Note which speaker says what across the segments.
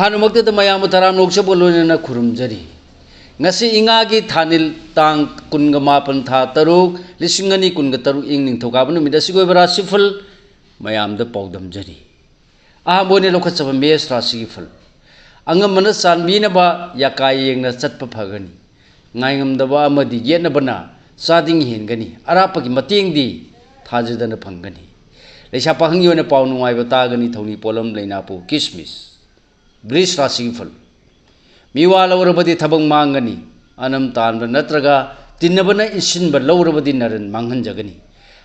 Speaker 1: हानुमक्तद मयाम तराम Lok Sabha लोनना खुरुमजरी ngasi ingagi thanil tang kunga mapan tha taruk lisingani kunga taruk ing ning thokabanu mida sigoi bara sifal mayam da paudam jari boni lokha chaba mes rasi fal angam mana sanbina ba yakai yeng na chatpa phagani ngaingam da ba amadi yena bana sading hingani arapa gi mating di thajadana phangani leisa pahang yona paunu ngai ba tagani thoni polam leina pu kismis bris rasi fal miwa laurabadi thabang mangani anam tanba natraga tinnabana isinba laurabadi naran manghanjagani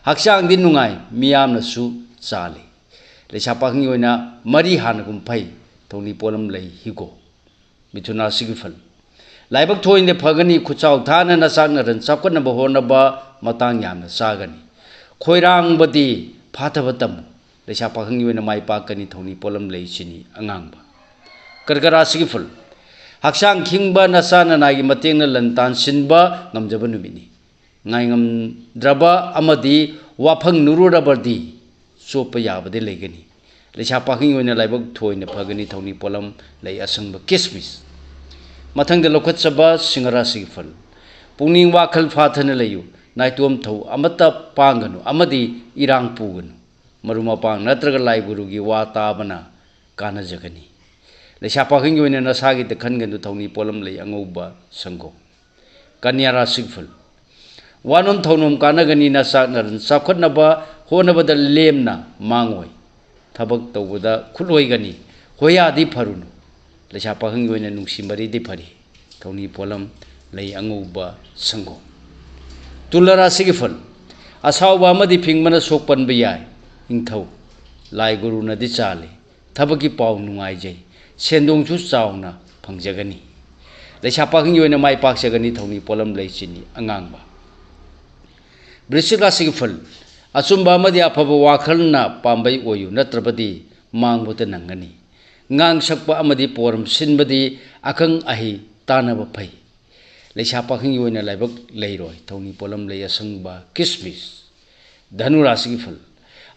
Speaker 1: haksang din nungai miyamna su chali leisa pahang yona mari hanagum phai thoni polam lei higo mithuna sigifal laibak thoine phagani khuchau thana nasak naran chapkana ba hona ba matang yamna sagani khoirang badi phathabatam leisa pahang yona mai pakani thoni polam lei chini angangba kargara sigifal haksang khingba nasana nagi matengna lantan sinba ngamjaba numini ngaingam draba amadi wafang nururabadi sopa yabade legani leisa pahing oina laibak thoina phagani thoni polam lei asangba kismis mathangda lokhat saba singara sigfal pungning wakhal phathana leyu naitom thau amata panganu amadi irang puganu maruma pang natraga laiburugi wa tabana kana jagani leisa pahing oina nasagi te khangandu thoni polam lei angauba sango kanyara sigfal wanom thonom kanagani nasak naran sakhatnaba honabada lemna mangoi thabak tawbada khuloi gani hoyadi farunu leisa pahing oina nungsimari di phari thoni polam lei angauba sango tulara sigfal asawba amadi phingmana sokpan ba yai ingthau lai guru na di chale thabaki paw nungai jai sendong chu chauna phangjagani leisa pahing yoina mai paksagani thoni polam lei chini angangba brisila sigfal asumba amadi afaba wakhalna pambai oyu natrabadi mangbuta nangani ngang sakpa amadi poram sinbadi akang ahi tanaba phai leisa pahing yoina laibak leiroi thoni polam lei asangba kismis dhanura sigfal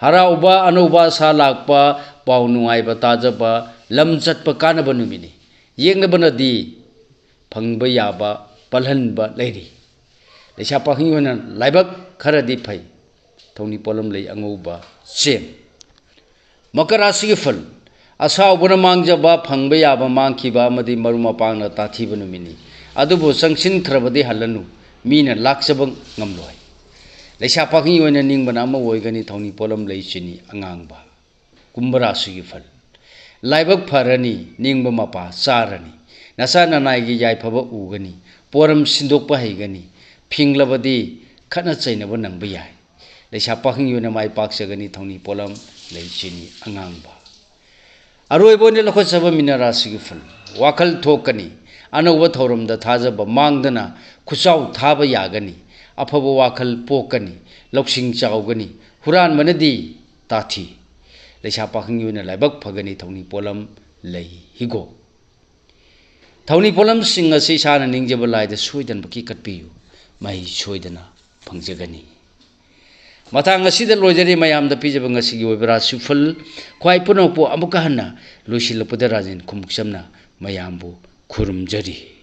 Speaker 1: harauba anuba sa lakpa paw nungai ba tajaba lam chatpa kanaba numini yengnabana di phangba yaba palhanba leiri leisa pahing yoina laibak kharadi phai thoni polam lei angauba chen makara sigfal asau buna mangjaba phangba yaba mangkhiba amadi maruma pangna tathiba numini adubu sangsin khrabadi halanu mina laksabang ngamloi leisa pahing yoina ningbana ama oigani thoni polam lei chini angangba kumbara sigfal laibak pharani ningba mapa sarani nasa nanai gi yai phaba ugani poram sindokpa haigani phinglabadi khana chainaba nangba yai leisa pahing yoina mai paksagani thoni polam lei chini angangba aroibone lokhot saba minara sigfal wakhal thokani anauba thoramda thajaba mangdana khuchau thaba yagani afaba wakhal pokani loksing chaugani huran manadi tathi leisa pahing yoina laibak phagani thoni polam lei higo thoni polam sing asi sana ningjaba laida soidan baki katpiyu mai soidana phangjagani matang asida lojari mayam da pijaba ngasi gi obra sufal khwai puno po amuka hanna losilapudha rajen khumuksamna mayambu khurumjari